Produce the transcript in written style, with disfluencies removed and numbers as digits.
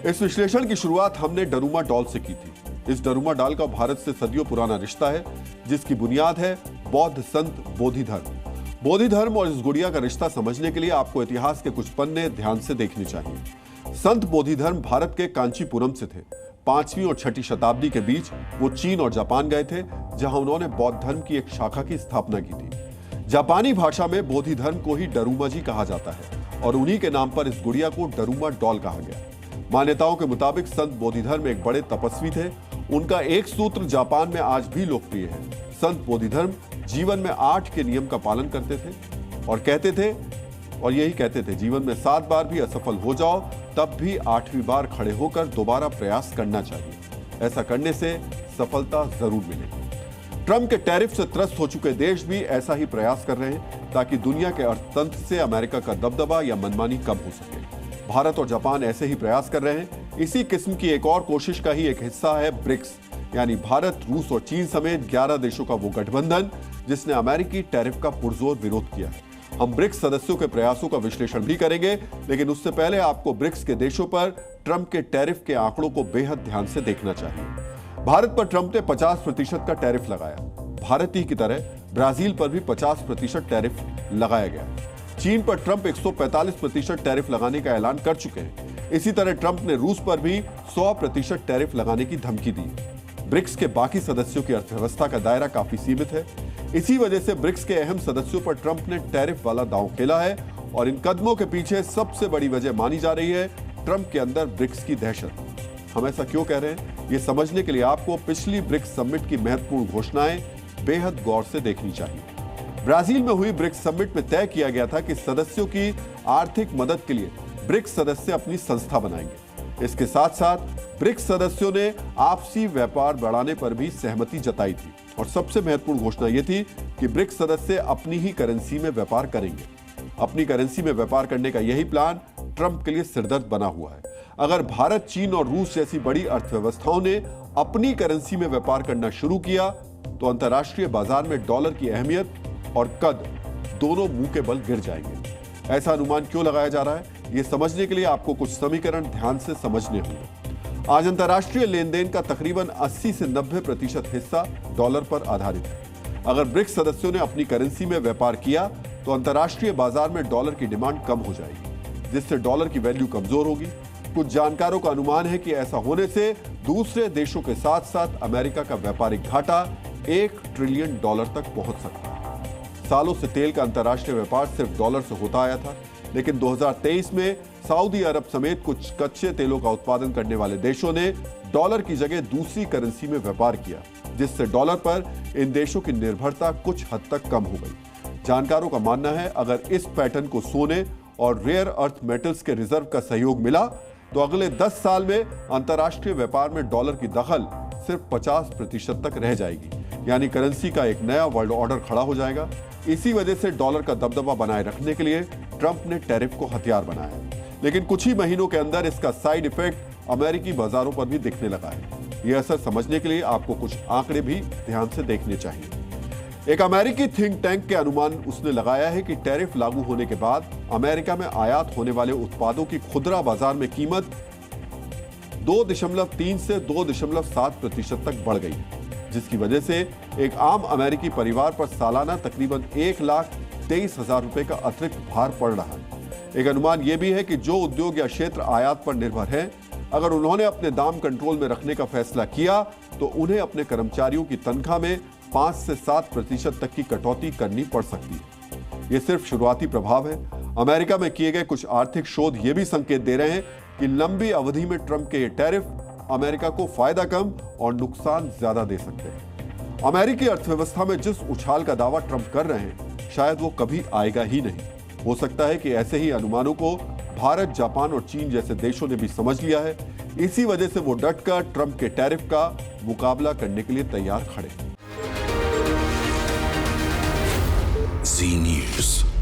इस विश्लेषण की शुरुआत हमने डरूमा डॉल से की थी। इस डरूमा डॉल का भारत से सदियों पुराना रिश्ता है, जिसकी बुनियाद है बौद्ध संत बोधि धर्म। बोधि धर्म और इस गुड़िया का रिश्ता समझने के लिए आपको इतिहास के कुछ पन्ने ध्यान से देखने चाहिए। संत बोधि धर्म भारत के कांचीपुरम से थे। 5वीं और 6ठी शताब्दी के बीच वो चीन और जापान गए थे, जहां उन्होंने बौद्ध धर्म की एक शाखा की स्थापना की थी। जापानी भाषा में बोधि धर्म को ही डरूमा जी कहा जाता है और उन्हीं के नाम पर इस गुड़िया को डरूमा डॉल कहा गया। मान्यताओं के मुताबिक संत बोधि धर्म एक बड़े तपस्वी थे। उनका एक सूत्र जापान में आज भी लोकप्रिय है। संत बोधि धर्म जीवन में 8 के नियम का पालन करते थे और यही कहते थे, जीवन में 7 बार भी असफल हो जाओ तब भी 8वीं बार खड़े होकर दोबारा प्रयास करना चाहिए। ऐसा करने से सफलता जरूर मिलेगी। ट्रंप के टैरिफ से त्रस्त हो चुके देश भी ऐसा ही प्रयास कर रहे हैं ताकि दुनिया के अर्थतंत्र से अमेरिका का दबदबा या मनमानी कम हो सके। भारत और जापान ऐसे ही प्रयास कर रहे हैं। इसी किस्म की एक और कोशिश का ही एक हिस्सा है ब्रिक्स, यानी भारत, रूस और चीन समेत 11 देशों का वो गठबंधन जिसने अमेरिकी टैरिफ का पुरजोर विरोध किया है। हम ब्रिक्स सदस्यों के प्रयासों का विश्लेषण भी करेंगे, लेकिन उससे पहले आपको ब्रिक्स के देशों पर ट्रंप के टैरिफ के आंकड़ों को बेहद ध्यान से देखना चाहिए। भारत पर ट्रंप ने 50% का टैरिफ लगाया। भारत ही की तरह ब्राजील पर भी 50% टैरिफ लगाया गया। चीन पर ट्रंप 145% टैरिफ लगाने का ऐलान कर चुके हैं। इसी तरह ट्रंप ने रूस पर भी 100% टैरिफ लगाने की धमकी दी। ब्रिक्स के बाकी सदस्यों की अर्थव्यवस्था का दायरा काफी सीमित है। इसी वजह से ब्रिक्स के अहम सदस्यों पर ट्रंप ने टैरिफ वाला दांव खेला है और इन कदमों के पीछे सबसे बड़ी वजह मानी जा रही है ट्रंप के अंदर ब्रिक्स की दहशत। हम ऐसा क्यों कह रहे हैं, ये समझने के लिए आपको पिछली ब्रिक्स समिट की महत्वपूर्ण घोषणाएं बेहद गौर से देखनी चाहिए। ब्राजील में हुई ब्रिक्स समिट में तय किया गया था कि सदस्यों की आर्थिक मदद के लिए ब्रिक्स सदस्य अपनी संस्था बनाएंगे। इसके साथ साथ ब्रिक्स सदस्यों ने आपसी व्यापार बढ़ाने पर भी सहमति जताई थी और सबसे महत्वपूर्ण घोषणा यह थी कि ब्रिक्स सदस्य अपनी ही करेंसी में व्यापार करेंगे। अपनी करेंसी में व्यापार करने का यही प्लान ट्रंप के लिए सिरदर्द बना हुआ है। अगर भारत, चीन और रूस जैसी बड़ी अर्थव्यवस्थाओं ने अपनी करेंसी में व्यापार करना शुरू किया तो अंतर्राष्ट्रीय बाजार में डॉलर की अहमियत और कद दोनों मुंह के बल गिर जाएंगे। ऐसा अनुमान क्यों लगाया जा रहा है, यह समझने के लिए आपको कुछ समीकरण ध्यान से समझने होंगे। आज अंतर्राष्ट्रीय लेन देन का तकरीबन 80 से 90% हिस्सा डॉलर पर आधारित है। अगर ब्रिक्स सदस्यों ने अपनी करेंसी में व्यापार किया तो अंतर्राष्ट्रीय बाजार में डॉलर की डिमांड कम हो जाएगी, जिससे डॉलर की वैल्यू कमजोर होगी। कुछ जानकारों का अनुमान है कि ऐसा होने से दूसरे देशों के साथ साथ अमेरिका का व्यापारिक घाटा $1 ट्रिलियन तक पहुंच सकता है। सालों से तेल का अंतर्राष्ट्रीय व्यापार सिर्फ डॉलर से होता आया था, लेकिन 2023 में सऊदी अरब समेत कुछ कच्चे तेलों का उत्पादन करने वाले देशों ने डॉलर की जगह दूसरी करेंसी में व्यापार किया, जिससे डॉलर पर इन देशों की निर्भरता कुछ हद तक कम हो गई। जानकारों का मानना है अगर इस पैटर्न को सोने और रेयर अर्थ मेटल्स के रिजर्व का सहयोग मिला तो अगले 10 साल में अंतर्राष्ट्रीय व्यापार में डॉलर की दखल सिर्फ 50% तक रह जाएगी, यानी करेंसी का एक नया वर्ल्ड ऑर्डर खड़ा हो जाएगा। इसी वजह से डॉलर का दबदबा बनाए रखने के लिए ट्रंप ने टैरिफ को हथियार बनाया है, लेकिन कुछ ही महीनों के अंदर इसका साइड इफेक्ट अमेरिकी बाजारों पर भी दिखने लगा है। यह असर समझने के लिए आपको कुछ आंकड़े भी ध्यान से देखने चाहिए। एक अमेरिकी थिंक टैंक के अनुमान उसने लगाया है कि टैरिफ लागू होने के बाद अमेरिका में आयात होने वाले उत्पादों की खुदरा बाजार में कीमत 2.3 से 2.7% तक बढ़ गई है, जिसकी वजह से एक आम अमेरिकी परिवार पर सालाना तकरीबन 1,23,000 रुपए का अतिरिक्त भार पड़ रहा है। एक अनुमान यह भी है कि जो उद्योग या क्षेत्र आयात पर निर्भर हैं, अगर उन्होंने अपने दाम कंट्रोल में रखने का फैसला किया तो उन्हें अपने कर्मचारियों की तनख्वाह में 5 से 7% तक की कटौती करनी पड़ सकती है। यह सिर्फ शुरुआती प्रभाव है। अमेरिका में किए गए कुछ आर्थिक शोध यह भी संकेत दे रहे हैं कि लंबी अवधि में ट्रंप के ये टैरिफ अमेरिका को फायदा कम और नुकसान ज्यादा दे सकते हैं। अमेरिकी अर्थव्यवस्था में जिस उछाल का दावा ट्रंप कर रहे हैं, शायद वो कभी आएगा ही नहीं। हो सकता है कि ऐसे ही अनुमानों को भारत, जापान और चीन जैसे देशों ने भी समझ लिया है। इसी वजह से वो डटकर ट्रंप के टैरिफ का मुकाबला करने के लिए तैयार खड़े हैं। जी न्यूज़।